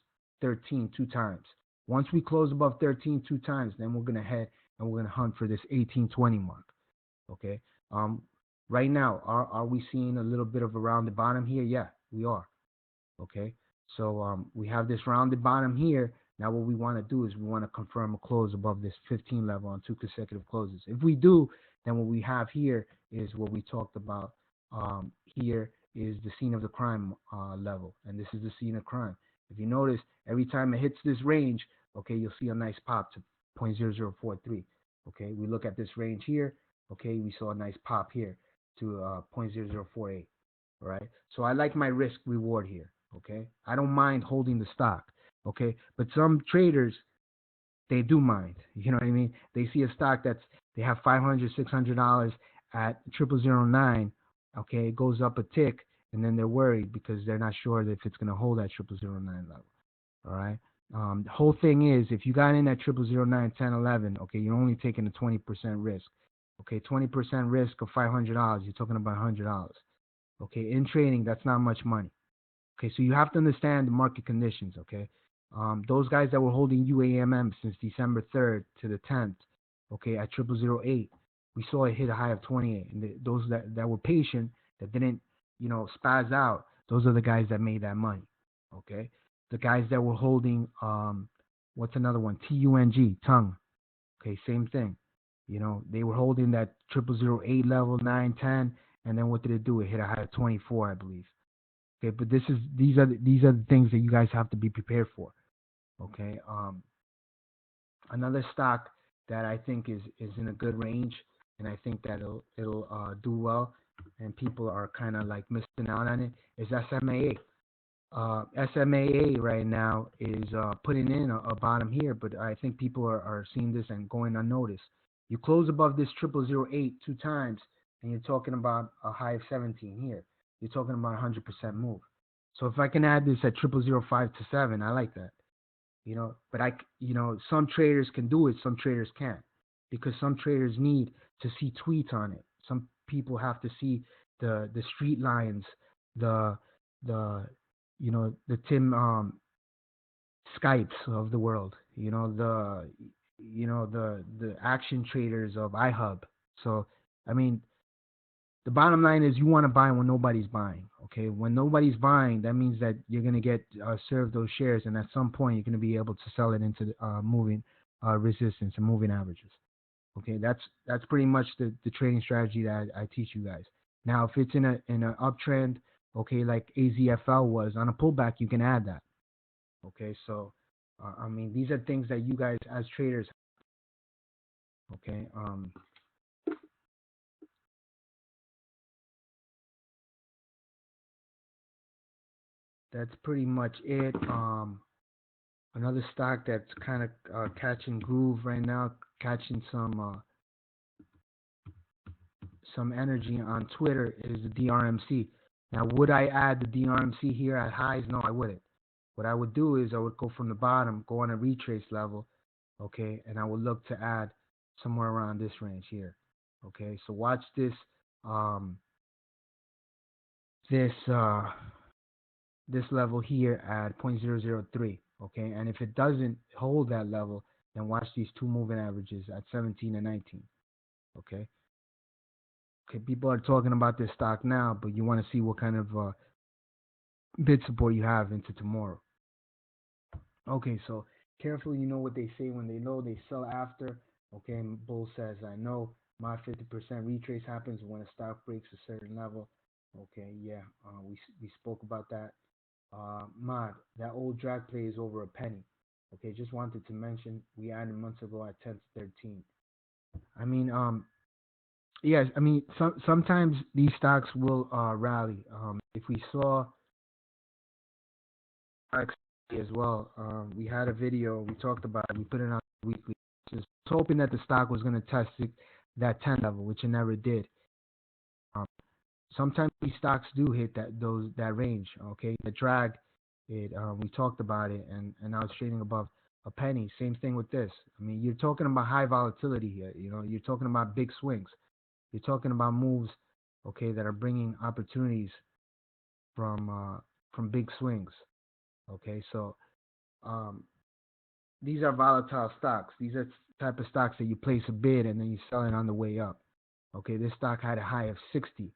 13 2 times. Once we close above 13 2 times, then we're gonna head and we're gonna hunt for this 1820 mark. Okay. Right now, are we seeing a little bit of a rounded bottom here? Yeah, we are. Okay. So we have this rounded bottom here. Now what we want to do is we want to confirm a close above this 15 level on 2 consecutive closes. If we do, then what we have here is what we talked about. Here is the scene of the crime level, and this is the scene of crime. If you notice, every time it hits this range, okay, you'll see a nice pop to 0.0043. Okay, we look at this range here. Okay, we saw a nice pop here to 0.0048. All right, so I like my risk reward here. Okay, I don't mind holding the stock. Okay, but some traders, they do mind. You know what I mean? They see a stock they have $500, $600 at 0009. Okay, it goes up a tick, and then they're worried because they're not sure if it's going to hold at 0009 level. All right. The whole thing is, if you got in at 0009, 10, 11, okay, you're only taking a 20% risk. Okay, 20% risk of $500. You're talking about $100. Okay, in trading, that's not much money. Okay, so you have to understand the market conditions. Okay, those guys that were holding UAMM since December 3rd to the 10th, okay, at 0008, we saw it hit a high of 28. And those that were patient, that didn't, spaz out, those are the guys that made that money. Okay, the guys that were holding, what's another one? TUNG. Okay, same thing. They were holding that 0008 level, 9, 10, and then what did it do? It hit a high of 24, I believe. Okay, but these are the things that you guys have to be prepared for. Okay. Another stock that I think is in a good range, and I think that it'll do well, and people are kind of like missing out on it, is SMAA. SMAA right now is putting in a bottom here, but I think people are seeing this and going unnoticed. You close above this 0008 2 times, and you're talking about a high of 17 here. You're talking about 100% move. So if I can add this at 0005 to 7, I like that. But some traders can do it, some traders can't, because some traders need to see tweets on it. Some people have to see the street lines, the the Tim Skypes of the world, the action traders of iHub. So I mean, the bottom line is you want to buy when nobody's buying. Okay, when nobody's buying, that means that you're going to get served those shares, and at some point you're going to be able to sell it into moving resistance and moving averages. Okay, that's pretty much the trading strategy that I teach you guys. Now, if it's in an uptrend, okay, like AZFL was on a pullback, you can add that. Okay, so I mean, these are things that you guys as traders. Okay, that's pretty much it. Another stock that's kind of catching groove right now, catching some energy on Twitter is the DRMC. Now, would I add the DRMC here at highs? No, I wouldn't. What I would do is I would go from the bottom, go on a retrace level, okay, and I would look to add somewhere around this range here. Okay, so watch this this level here at 0.003. Okay, and if it doesn't hold that level, then watch these two moving averages at 17 and 19. Okay. Okay, people are talking about this stock now, but you want to see what kind of bid support you have into tomorrow. Okay, so carefully, you know what they say when they know they sell after. Okay, and Bull says, I know my 50% retrace happens when a stock breaks a certain level. Okay, yeah, we spoke about that. Mod, that old drag play is over a penny. Okay, just wanted to mention we added months ago at 10 to 13. I mean, yes, I mean, sometimes these stocks will rally. If we saw RXMD as well, we had a video, we talked about it, we put it on weekly, just hoping that the stock was going to test that 10 level, which it never did. Sometimes these stocks do hit that range. Okay, the drag, we talked about it, and now it's trading above a penny. Same thing with this. I mean, you're talking about high volatility here. You're talking about big swings. You're talking about moves, okay, that are bringing opportunities from big swings. Okay, so these are volatile stocks. These are type of stocks that you place a bid and then you sell it on the way up. Okay, this stock had a high of 60.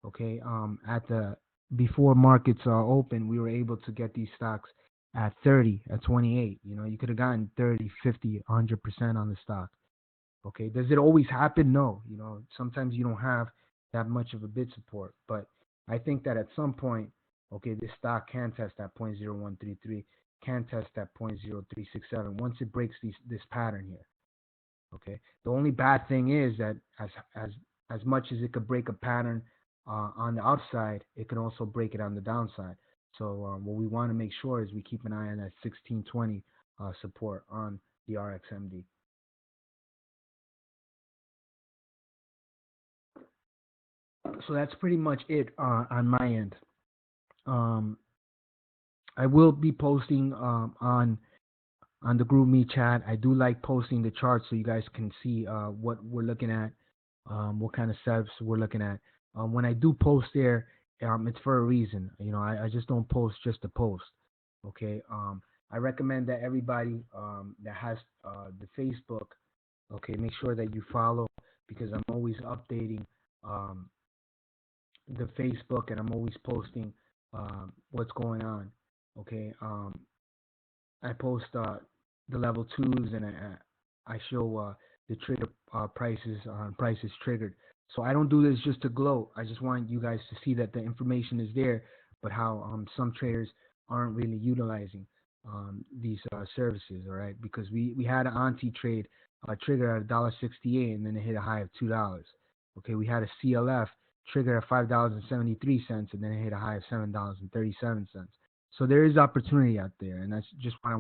Okay, at the before markets are open, we were able to get these stocks at 30, at 28. You know, you could have gotten 30, 50, 100% on the stock. Okay, does it always happen? No. You know, sometimes you don't have that much of a bid support, but I think that at some point, okay, this stock can test that 0.0133, can test that 0.0367 once it breaks this pattern here. Okay, the only bad thing is that as much as it could break a pattern on the upside, it can also break it on the downside. So what we want to make sure is we keep an eye on that 1620 support on the RXMD. So that's pretty much it on my end. Um, I will be posting on the GroupMe chat. I do like posting the charts so you guys can see what we're looking at, what kind of steps we're looking at. When I do post there, it's for a reason. You know, I just don't post just to post. Okay. I recommend that everybody that has the Facebook, okay, make sure that you follow because I'm always updating the Facebook and I'm always posting what's going on. Okay. I post the level twos and I show the trigger prices on prices triggered. So I don't do this just to gloat. I just want you guys to see that the information is there, but how some traders aren't really utilizing these services. All right, because we had an anti trade trigger at $1.68 and then it hit a high of $2. Okay, we had a CLF trigger at $5.73 and then it hit a high of $7.37. So there is opportunity out there, and that's just why I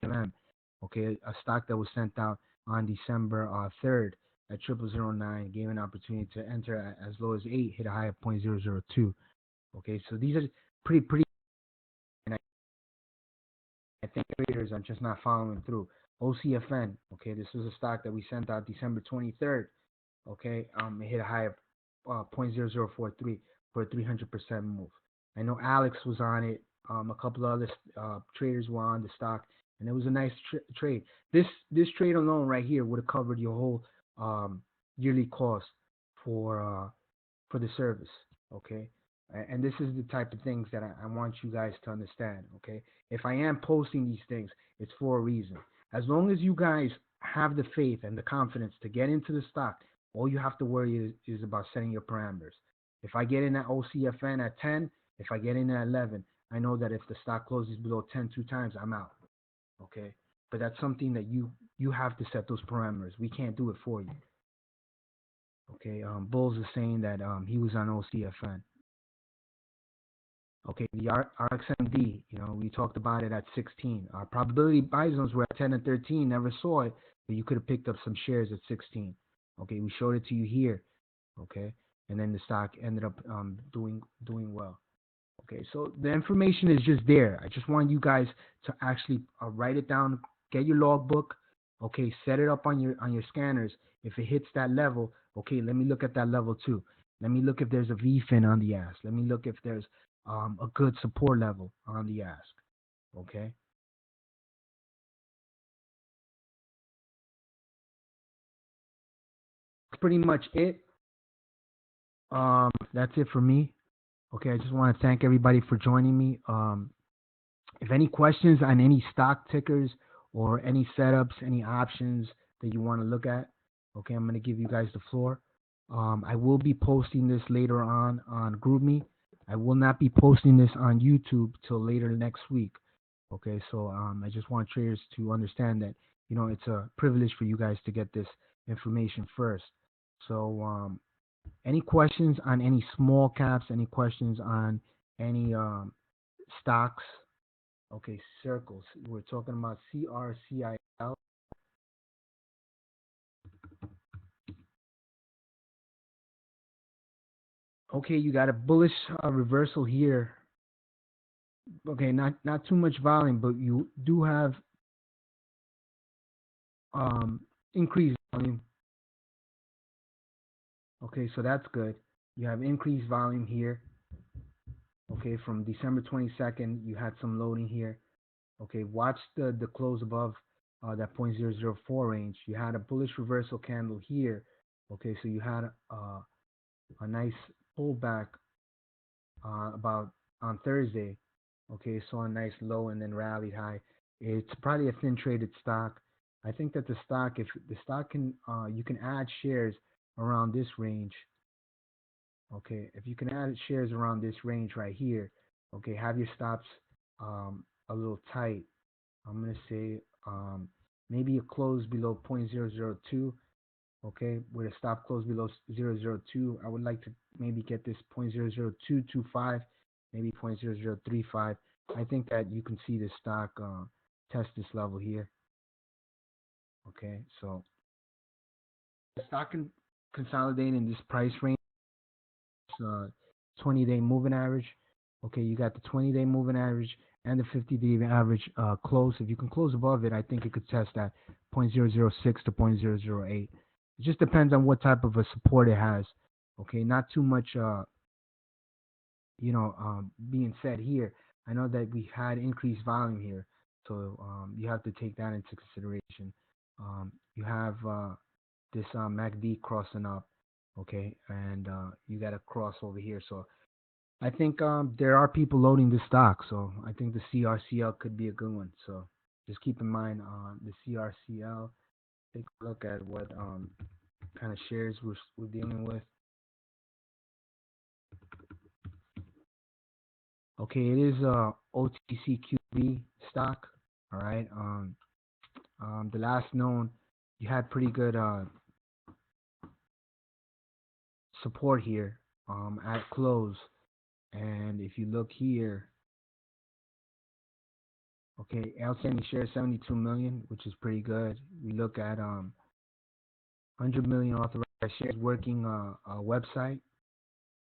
UAMM, okay, a stock that was sent out on December 3rd at 0009, gave an opportunity to enter at as low as 8, hit a high of 0.002. Okay, so these are pretty, and I think traders are just not following through. OCFN, okay, this was a stock that we sent out December 23rd. Okay, it hit a high of 0.0043 for a 300% move. I know Alex was on it. A couple of other traders were on the stock, and it was a nice trade. This trade alone right here would have covered your whole yearly cost for the service. Okay, and this is the type of things that I want you guys to understand. Okay, if I am posting these things, it's for a reason. As long as you guys have the faith and the confidence to get into the stock, all you have to worry is about setting your parameters. If I get in at OCFN at 10, if I get in at 11, I know that if the stock closes below 10 2 times, I'm out. Okay, but that's something that you have to set those parameters. We can't do it for you. Okay, Bulls is saying that he was on OCFN. Okay, the RXMD, you know, we talked about it at 16. Our probability buy zones were at 10 and 13. Never saw it, but you could have picked up some shares at 16. Okay, we showed it to you here. Okay, and then the stock ended up doing well. Okay, so the information is just there. I just want you guys to actually write it down, get your logbook. Okay, set it up on your scanners. If it hits that level, okay, let me look at that level too. Let me look if there's a VFIN on the ask. Let me look if there's a good support level on the ask. Okay. That's pretty much it. That's it for me. Okay, I just want to thank everybody for joining me. If any questions on any stock tickers or any setups, any options that you want to look at, okay, I'm going to give you guys the floor. I will be posting this later on GroupMe. I will not be posting this on YouTube till later next week. Okay, so I just want traders to understand that, you know, it's a privilege for you guys to get this information first. So any questions on any small caps, any questions on any stocks? Okay, circles. We're talking about CRCIL. Okay, you got a bullish reversal here. Okay, not too much volume, but you do have increased volume. Okay, so that's good. You have increased volume here. Okay, from December 22nd, you had some loading here. Okay, watch the close above that 0.004 range. You had a bullish reversal candle here. Okay, so you had a nice pullback about on Thursday. Okay, saw a nice low and then rallied high. It's probably a thin traded stock. I think that the stock, if the stock can, you can add shares around this range. Okay, if you can add shares around this range right here, okay, have your stops a little tight. I'm gonna say maybe a close below 0.002. Okay, with a stop close below 0.002. I would like to maybe get this 0.00225, maybe 0.0035. I think that you can see the stock test this level here. Okay, so the stock can consolidate in this price range. 20-day moving average. Okay, you got the 20-day moving average and the 50-day average close. If you can close above it, I think it could test at 0.006 to 0.008. It just depends on what type of a support it has. Okay, not too much, being said here. I know that we had increased volume here, so you have to take that into consideration. You have this MACD crossing up, okay, and you got a cross over here. So I think there are people loading the stock, so I think the CRCL could be a good one. So just keep in mind the CRCL. Take a look at what kind of shares we're dealing with. Okay, it is a OTCQB stock. All right. The last known, you had pretty good support here at close, and if you look here, okay, outstanding shares 72 million, which is pretty good. We look at 100 million authorized shares working website,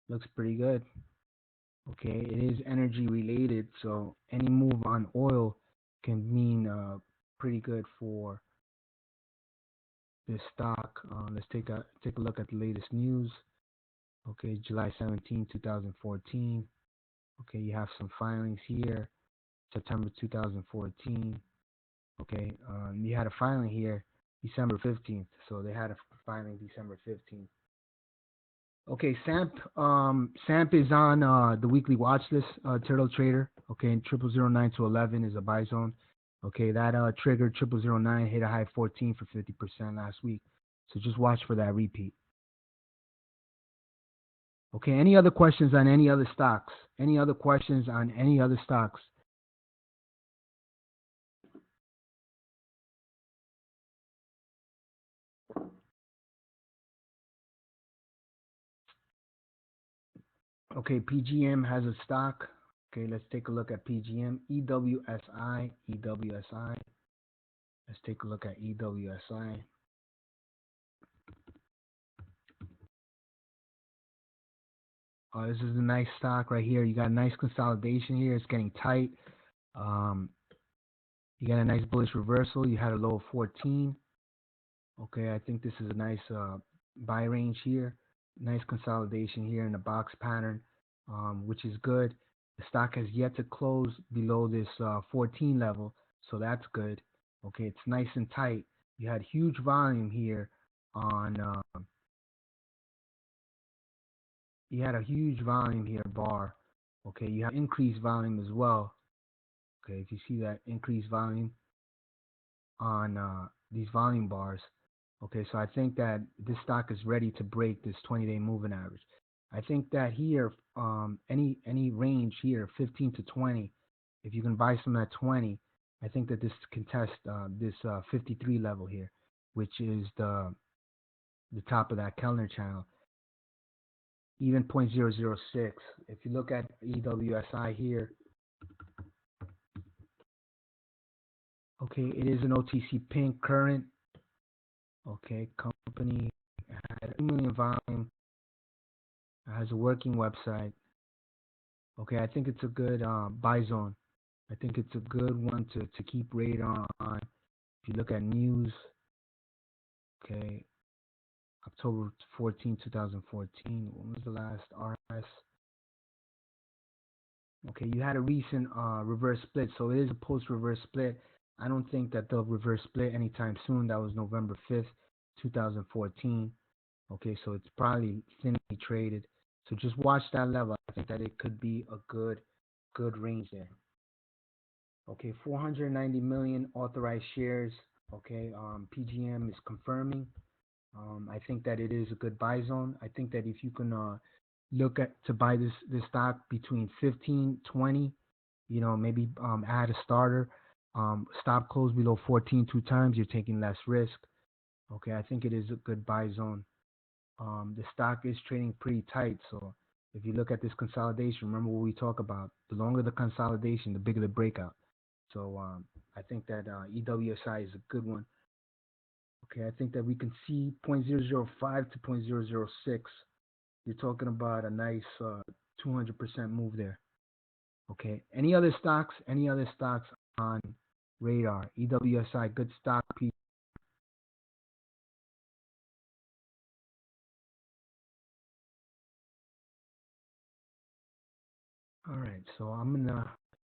looks pretty good. Okay, it is energy related, so any move on oil can mean pretty good for this stock. Let's take a look at the latest news. Okay, July 17, 2014. Okay, you have some filings here, September 2014. Okay, you had a filing here December 15th, so they had a filing December 15th. Okay, SAMP is on the weekly watch list, Turtle Trader. Okay, and 0009 to 11 is a buy zone. Okay, that triggered 0009, hit a high 14 for 50% last week. So just watch for that repeat. Okay, any other questions on any other stocks? Any other questions on any other stocks? Okay, PGM has a stock. Okay, let's take a look at PGM. EWSI, EWSI. Let's take a look at EWSI. This is a nice stock right here. You got a nice consolidation here. It's getting tight. You got a nice bullish reversal. You had a low of 14. Okay, I think this is a nice buy range here. Nice consolidation here in the box pattern, which is good. The stock has yet to close below this 14 level, so that's good. Okay, it's nice and tight. You had huge volume here on. You had a huge volume here bar. Okay, you have increased volume as well. Okay, if you see that increased volume on these volume bars. Okay, so I think that this stock is ready to break this 20-day moving average. I think that here, any range here, 15 to 20, if you can buy some at 20, I think that this can test this 53 level here, which is the top of that Kellner channel. Even 0.006. If you look at EWSI here, okay, it is an OTC pink current. Okay, company had 2 million volume, has a working website. Okay, I think it's a good buy zone. I think it's a good one to keep radar on. If you look at news, okay, October 14, 2014. When was the last RS? Okay, you had a recent reverse split, so it is a post-reverse split. I don't think that they'll reverse split anytime soon. That was November 5th, 2014. Okay, so it's probably thinly traded. So just watch that level. I think that it could be a good range there. Okay, 490 million authorized shares. Okay, PGM is confirming. I think that it is a good buy zone. I think that if you can look at to buy this stock between 15, 20, maybe add a starter. Stop close below 14 2 times. You're taking less risk. Okay, I think it is a good buy zone. The stock is trading pretty tight, so if you look at this consolidation, remember what we talk about. The longer the consolidation, the bigger the breakout. So I think that EWSI is a good one. Okay, I think that we can see 0.005 to 0.006. You're talking about a nice 200% move there. Okay, any other stocks? Any other stocks on radar? EWSI, good stock. All right, so I'm gonna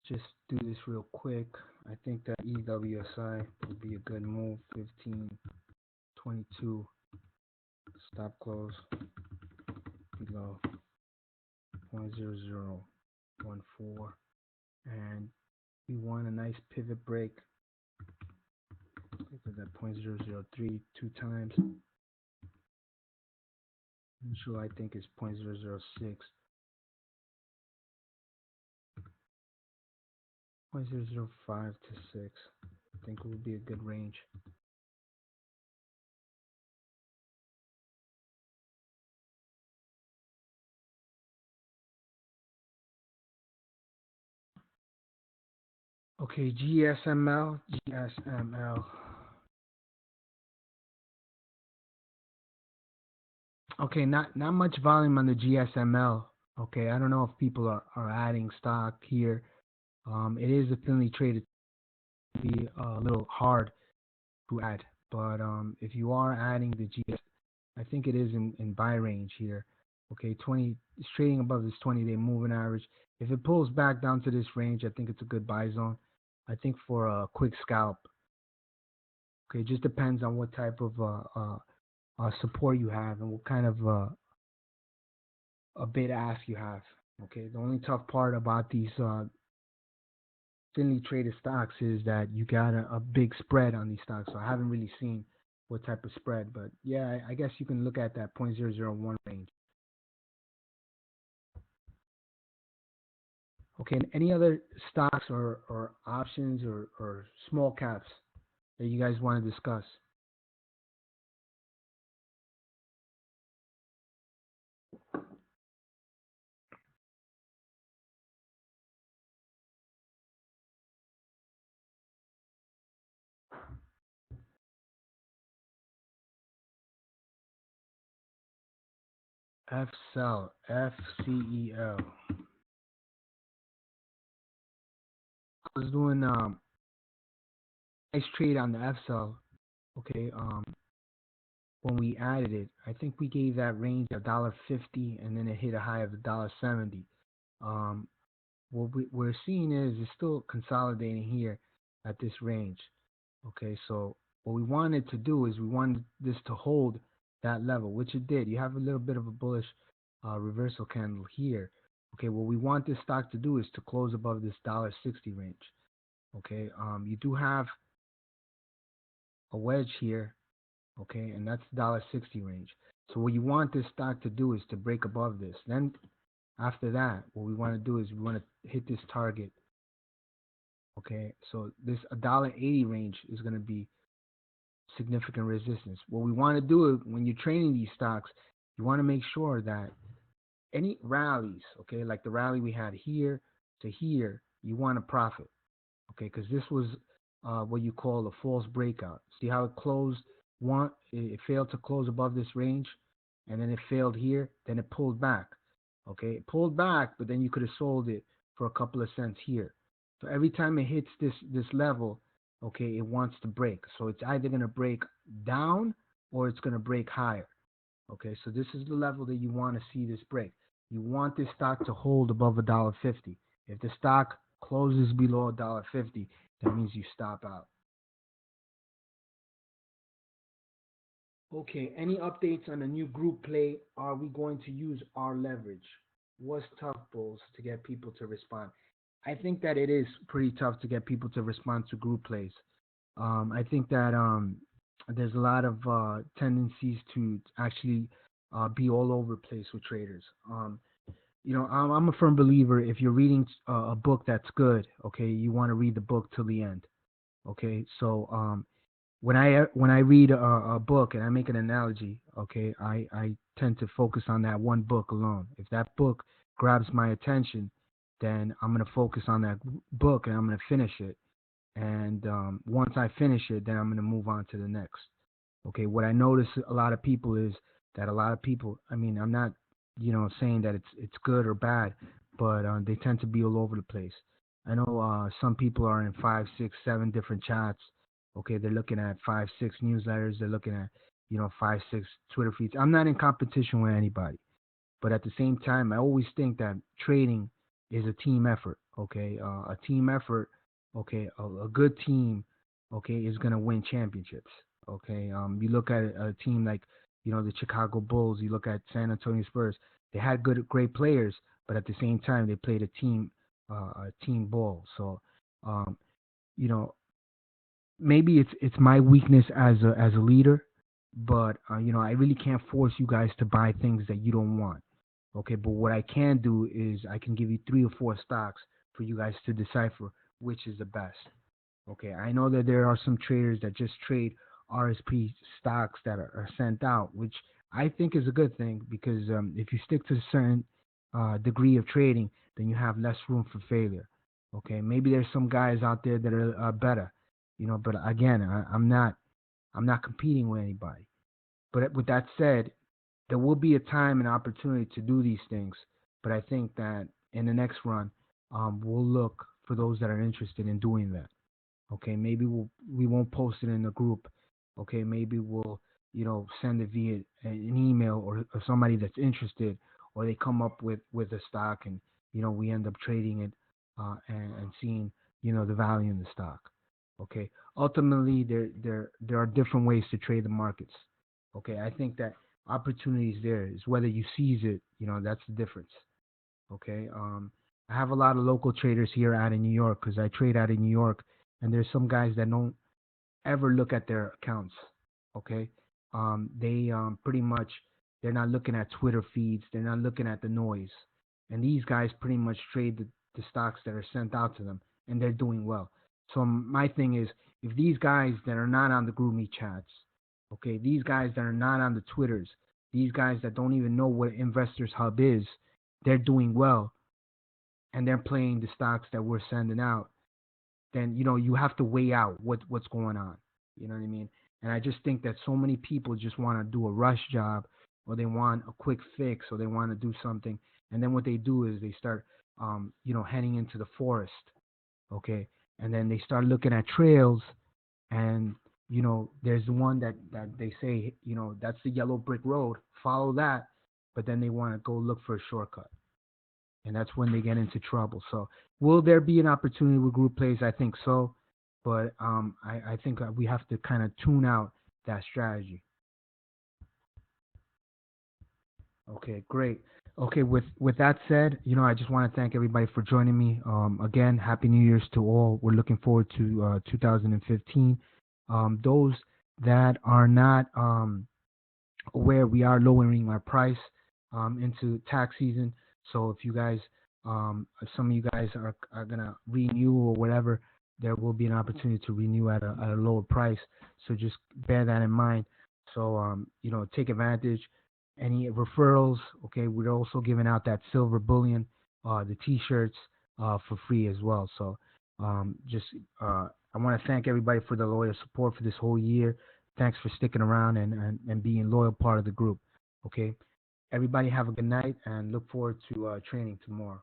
just do this real quick. I think that EWSI would be a good move. 15.22 stop close below 0.0014, and we want a nice pivot break. Look at that 0.003 2 times. Initial I think is 0.006. 0.005 to 6. I think it would be a good range. Okay, GSML. Okay, not much volume on the GSML. Okay, I don't know if people are adding stock here. It is a thinly traded, be a little hard to add, but if you are adding the GS, I think it is in buy range here. Okay, 20, it's trading above this 20-day moving average. If it pulls back down to this range, I think it's a good buy zone. I think for a quick scalp. Okay, it just depends on what type of support you have and what kind of a bid ask you have. Okay, the only tough part about these thinly traded stocks is that you got a big spread on these stocks. So I haven't really seen what type of spread, but yeah, I guess you can look at that 0.001 range. Okay, and any other stocks or options or small caps that you guys want to discuss? FCEL, FCEL. I was doing nice trade on the FCEL. Okay, when we added it, I think we gave that range of $1.50, and then it hit a high of $1.70. Um, what we're seeing is it's still consolidating here at this range. Okay, so what we wanted to do is we wanted this to hold that level, which it did. You have a little bit of a bullish reversal candle here. Okay, what we want this stock to do is to close above this $1.60 range. Okay, you do have a wedge here. Okay, and that's $1.60 range. So what you want this stock to do is to break above this. Then after that, what we want to do is we want to hit this target. Okay, so this $1.80 range is going to be significant resistance. What we want to do when you're trading these stocks, you want to make sure that any rallies, okay, like the rally we had here to here, you want to profit, okay, because this was what you call a false breakout. See how it closed? It failed to close above this range, and then it failed here. Then it pulled back, okay, it pulled back, but then you could have sold it for a couple of cents here. So every time it hits this level, okay, it wants to break. So it's either going to break down or it's going to break higher. Okay, so this is the level that you want to see this break. You want this stock to hold above $1.50. If the stock closes below $1.50, that means you stop out. Okay, any updates on the new group play? Are we going to use our leverage? What's tough, Bulls, to get people to respond? I think that it is pretty tough to get people to respond to group plays. I think that there's a lot of tendencies to actually be all over the place with traders. I'm a firm believer if you're reading a book that's good, okay, you want to read the book till the end. Okay, so when I read a book and I make an analogy, okay, I tend to focus on that one book alone. If that book grabs my attention, then I'm gonna focus on that book and I'm gonna finish it. And once I finish it, then I'm gonna move on to the next. Okay, what I notice a lot of people is that a lot of people. I mean, I'm not, saying that it's good or bad, but they tend to be all over the place. I know some people are in five, six, seven different chats. Okay, they're looking at five, six newsletters. They're looking at, five, six Twitter feeds. I'm not in competition with anybody. But at the same time, I always think that trading is a team effort. Okay, a team effort. Okay, a good team. Okay, is gonna win championships. Okay, you look at a team like the Chicago Bulls. You look at San Antonio Spurs. They had great players, but at the same time, they played a team ball. So, um, you know, maybe it's my weakness as a leader, but I really can't force you guys to buy things that you don't want. Okay, but what I can do is I can give you three or four stocks for you guys to decipher which is the best. Okay, I know that there are some traders that just trade RSP stocks that are sent out, which I think is a good thing because if you stick to a certain degree of trading, then you have less room for failure. Okay, maybe there's some guys out there that are better, but again, I'm not competing with anybody. But with that said, there will be a time and opportunity to do these things. But I think that in the next run, we'll look for those that are interested in doing that. Okay, maybe we won't post it in the group. Okay, maybe we'll send it via an email or somebody that's interested, or they come up with a stock and we end up trading it and seeing the value in the stock. Okay, ultimately there are different ways to trade the markets. Okay, I think that opportunity is there. Is whether you seize it. That's the difference. Okay. I have a lot of local traders here out in New York because I trade out in New York, and there's some guys that don't ever look at their accounts. Okay. They pretty much they're not looking at Twitter feeds. They're not looking at the noise, and these guys pretty much trade the stocks that are sent out to them, and they're doing well. So my thing is, if these guys that are not on the GroupMe chats, okay, these guys that are not on the Twitters, these guys that don't even know what Investors Hub is, they're doing well and they're playing the stocks that we're sending out, then you have to weigh out what's going on. You know what I mean? And I just think that so many people just want to do a rush job, or they want a quick fix, or they want to do something, and then what they do is they start, heading into the forest, okay, and then they start looking at trails, and there's one that they say, that's the yellow brick road, follow that, but then they want to go look for a shortcut, and that's when they get into trouble. So, will there be an opportunity with group plays? I think so, but I think that we have to kind of tune out that strategy. Okay, great. Okay, with that said, I just want to thank everybody for joining me. Again, Happy New Year's to all. We're looking forward to 2015. Those that are not aware, we are lowering our price into tax season. So if some of you guys are gonna renew or whatever, there will be an opportunity to renew at a lower price. So just bear that in mind. So take advantage. Any referrals? Okay, we're also giving out that silver bullion, the T-shirts for free as well. So just I want to thank everybody for the loyal support for this whole year. Thanks for sticking around and being loyal part of the group. Okay. Everybody have a good night and look forward to training tomorrow.